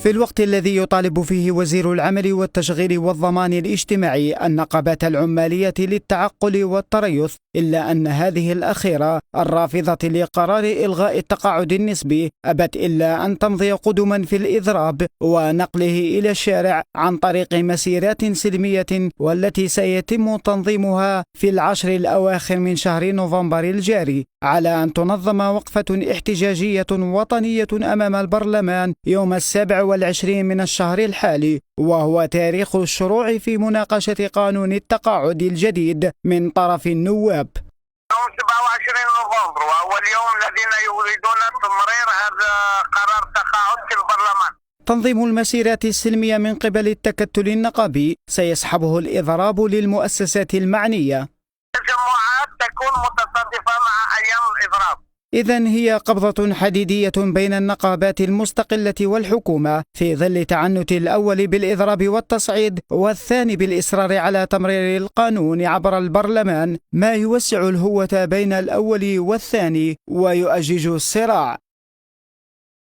في الوقت الذي يطالب فيه وزير العمل والتشغيل والضمان الاجتماعي النقابات العمالية للتعقل والتريث، إلا أن هذه الأخيرة الرافضة لقرار إلغاء التقاعد النسبي أبت إلا أن تمضي قدما في الإضراب ونقله إلى الشارع عن طريق مسيرات سلمية، والتي سيتم تنظيمها في العشر الأواخر من شهر نوفمبر الجاري، على أن تنظم وقفة احتجاجية وطنية أمام البرلمان يوم 27 من الشهر الحالي، وهو تاريخ الشروع في مناقشة قانون التقاعد الجديد من طرف النواب. يوم 27 نوفمبر وهو اليوم الذين يريدون تمرير هذا قرار تقاعد في البرلمان. تنظيم المسيرات السلمية من قبل التكتل النقابي سيصحبه الإضراب للمؤسسات المعنية. التجمعات تكون متصادفة مع أيام الإضراب. إذن هي قبضة حديدية بين النقابات المستقلة والحكومة في ظل تعنت الأول بالإضراب والتصعيد والثاني بالإصرار على تمرير القانون عبر البرلمان، ما يوسع الهوة بين الأول والثاني ويؤجج الصراع.